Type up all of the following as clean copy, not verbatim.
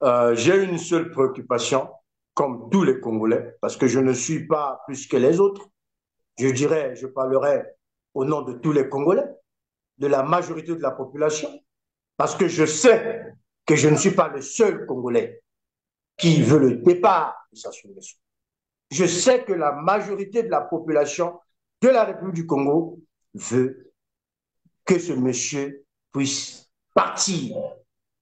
J'ai une seule préoccupation, comme tous les Congolais, parce que je ne suis pas plus que les autres. Je dirais, je parlerai au nom de tous les Congolais, de la majorité de la population, parce que je sais que je ne suis pas le seul Congolais qui veut le départ de Sassou Nguesso. Je sais que la majorité de la population de la République du Congo veut que ce monsieur puisse partir,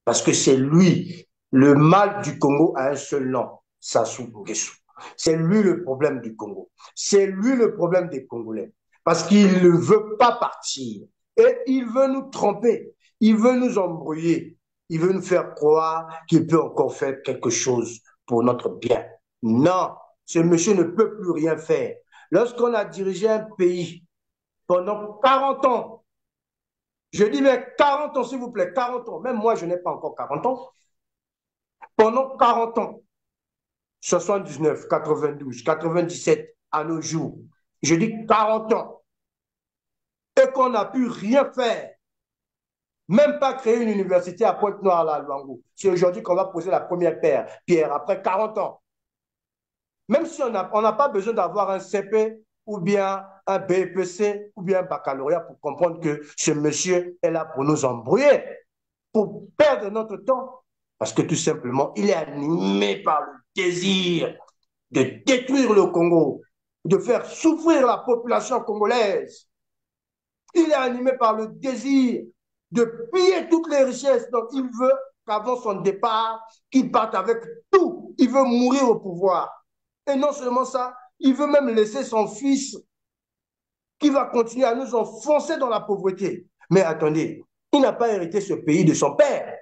parce que c'est lui, le mal du Congo a un seul nom, Sassou Nguesso. C'est lui le problème du Congo. C'est lui le problème des Congolais. Parce qu'il ne veut pas partir. Et il veut nous tromper. Il veut nous embrouiller. Il veut nous faire croire qu'il peut encore faire quelque chose pour notre bien. Non, ce monsieur ne peut plus rien faire. Lorsqu'on a dirigé un pays pendant 40 ans, je dis mais 40 ans s'il vous plaît, 40 ans, même moi je n'ai pas encore 40 ans, pendant 40 ans, 79, 92, 97 à nos jours, je dis 40 ans, et qu'on n'a pu rien faire, même pas créer une université à Pointe-Noire, là, à Luango. C'est aujourd'hui qu'on va poser la première pierre, après 40 ans. Même si on n'a pas besoin d'avoir un CP ou bien un BEPC ou bien un baccalauréat pour comprendre que ce monsieur est là pour nous embrouiller, pour perdre notre temps. Parce que tout simplement, il est animé par le désir de détruire le Congo, de faire souffrir la population congolaise. Il est animé par le désir de piller toutes les richesses. Donc, il veut qu'avant son départ, il parte avec tout. Il veut mourir au pouvoir. Et non seulement ça, il veut même laisser son fils qui va continuer à nous enfoncer dans la pauvreté. Mais attendez, il n'a pas hérité ce pays de son père.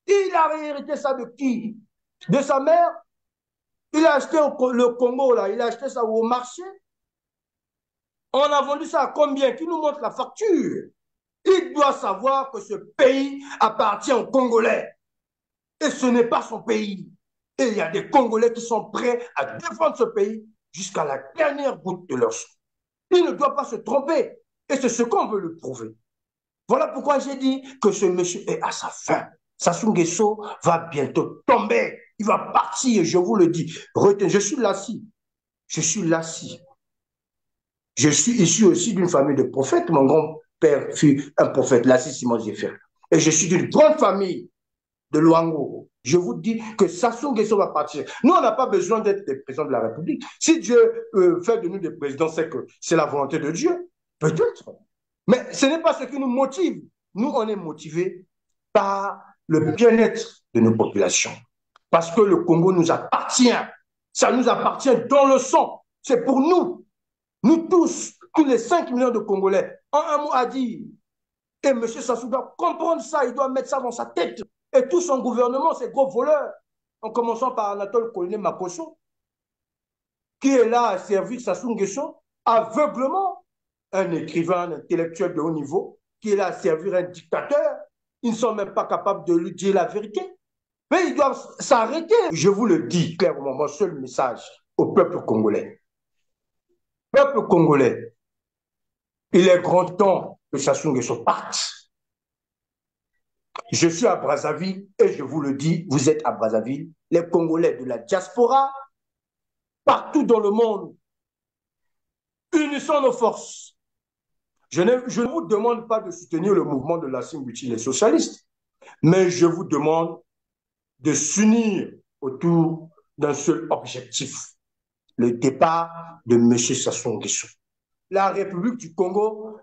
Il a hérité ça de qui? De sa mère. Il a acheté le Congo, là, il a acheté ça au marché. On a vendu ça à combien? Qui nous montre la facture? Il doit savoir que ce pays appartient aux Congolais. Et ce n'est pas son pays. Et il y a des Congolais qui sont prêts à défendre ce pays jusqu'à la dernière goutte de leur sang. Il ne doit pas se tromper. Et c'est ce qu'on veut lui prouver. Voilà pourquoi j'ai dit que ce monsieur est à sa fin. Sassou Nguesso va bientôt tomber. Il va partir, je vous le dis. Retenez, je suis lassi. Je suis lassi. Je suis issu aussi d'une famille de prophètes. Mon grand-père fut un prophète, Lassi Simon Zéfer. Et je suis d'une grande famille de Luango. Je vous dis que Sassou Nguesso va partir. Nous, on n'a pas besoin d'être des présidents de la République. Si Dieu fait de nous des présidents, c'est que c'est la volonté de Dieu. Peut-être. Mais ce n'est pas ce qui nous motive. Nous, on est motivés par le bien-être de nos populations. Parce que le Congo nous appartient. Ça nous appartient dans le sang. C'est pour nous. Nous tous les 5 millions de Congolais, ont un mot à dire. Et M. Sassou doit comprendre ça, il doit mettre ça dans sa tête. Et tout son gouvernement, c'est gros voleurs. En commençant par Anatole Kouliné Makosso, qui est là à servir Sassou Nguesso aveuglement, un écrivain, un intellectuel de haut niveau, qui est là à servir un dictateur. Ils ne sont même pas capables de lui dire la vérité. Mais ils doivent s'arrêter. Je vous le dis clairement, mon seul message au peuple congolais. Peuple congolais, il est grand temps que Sassou Nguesso parte. Je suis à Brazzaville et je vous le dis, vous êtes à Brazzaville. Les Congolais de la diaspora, partout dans le monde, unissons nos forces. Je ne vous demande pas de soutenir le mouvement de la Simbuti, les socialistes, mais je vous demande de s'unir autour d'un seul objectif, le départ de M. Sassou Nguesso. La République du Congo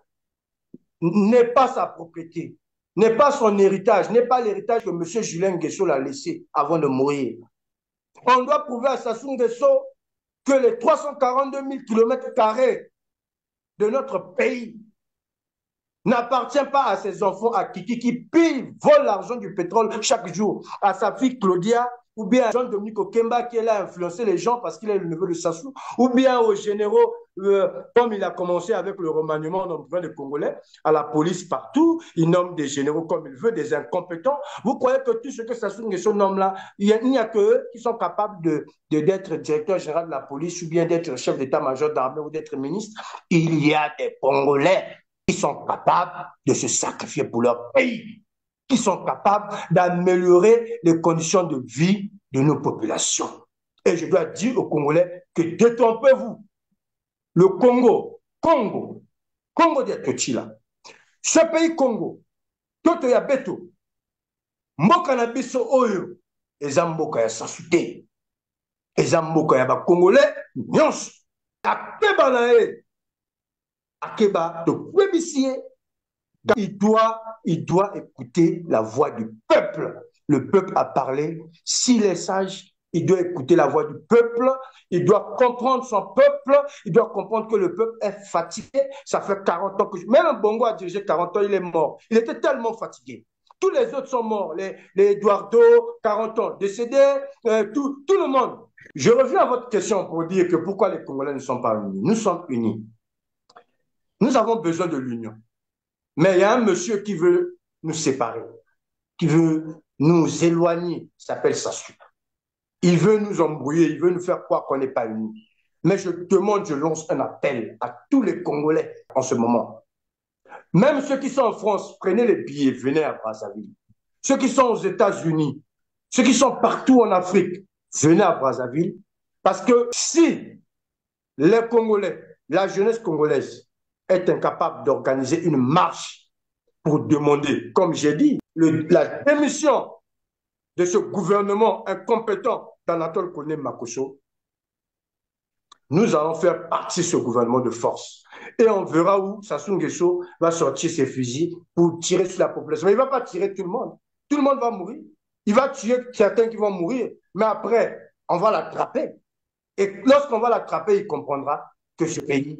n'est pas sa propriété, n'est pas son héritage, n'est pas l'héritage que M. Julien Nguesso l'a laissé avant de mourir. On doit prouver à Sassou Nguesso que les 342 000 km² de notre pays n'appartient pas à ses enfants à Kiki qui pillent, volent l'argent du pétrole chaque jour, à sa fille Claudia, ou bien à Jean-Dominique Okemba qui est là à influencer les gens parce qu'il est le neveu de Sassou, ou bien aux généraux, comme il a commencé avec le remaniement en des Congolais, à la police partout, il nomme des généraux comme il veut, des incompétents. Vous croyez que tout ce que Sassou Nguesso nomme là, il n'y a que eux qui sont capables d'être directeur général de la police ou bien d'être chef d'état-major d'armée ou d'être ministre? Il y a des Congolais qui sont capables de se sacrifier pour leur pays. qui sont capables d'améliorer les conditions de vie de nos populations. Et je dois dire aux Congolais que détrompez-vous. Le Congo de Tochila, ce pays Congo, Toto ya Beto, mboka na biso oyo, eza mboka ya sasu te, eza mboka ya ba Congolais nyonso, akeba na ye, akeba to kwebisie. Il doit écouter la voix du peuple. Le peuple a parlé. S'il est sage, il doit écouter la voix du peuple. Il doit comprendre son peuple. Il doit comprendre que le peuple est fatigué. Ça fait 40 ans que... Même Bongo a dirigé 40 ans, il est mort. Il était tellement fatigué. Tous les autres sont morts. Les Eduardo, 40 ans, décédés. Tout le monde. Je reviens à votre question pour dire que pourquoi les Congolais ne sont pas unis. Nous sommes unis. Nous avons besoin de l'union. Mais il y a un monsieur qui veut nous séparer, qui veut nous éloigner, il s'appelle Sassou. Il veut nous embrouiller, il veut nous faire croire qu'on n'est pas unis. Mais je demande, je lance un appel à tous les Congolais en ce moment. Même ceux qui sont en France, prenez les billets, venez à Brazzaville. Ceux qui sont aux États-Unis, ceux qui sont partout en Afrique, venez à Brazzaville. Parce que si les Congolais, la jeunesse congolaise, est incapable d'organiser une marche pour demander, comme j'ai dit, la démission de ce gouvernement incompétent d'Anatole Koné Makosso, nous allons faire partie de ce gouvernement de force. Et on verra où Sassou Nguesso va sortir ses fusils pour tirer sur la population. Mais il ne va pas tirer tout le monde. Tout le monde va mourir. Il va tuer certains qui vont mourir. Mais après, on va l'attraper. Et lorsqu'on va l'attraper, il comprendra que ce pays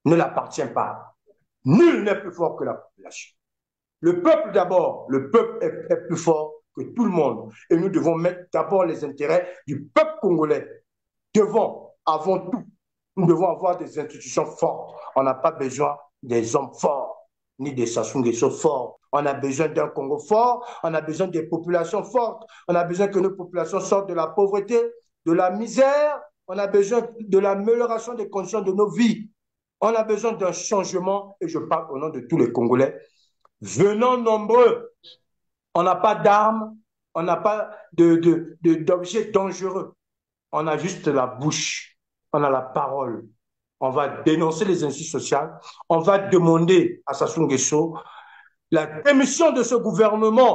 ne l'appartient pas. Nul n'est plus fort que la population. Le peuple d'abord, le peuple est plus fort que tout le monde. Et nous devons mettre d'abord les intérêts du peuple congolais devant, avant tout. Nous devons avoir des institutions fortes. On n'a pas besoin des hommes forts, ni des Sassou Nguesso forts. On a besoin d'un Congo fort, on a besoin des populations fortes, on a besoin que nos populations sortent de la pauvreté, de la misère, on a besoin de l'amélioration des conditions de nos vies. On a besoin d'un changement, et je parle au nom de tous les Congolais. Venons nombreux. On n'a pas d'armes, on n'a pas d'objets dangereux. On a juste la bouche, on a la parole. On va dénoncer les injustices sociales. On va demander à Sassou Nguesso la démission de ce gouvernement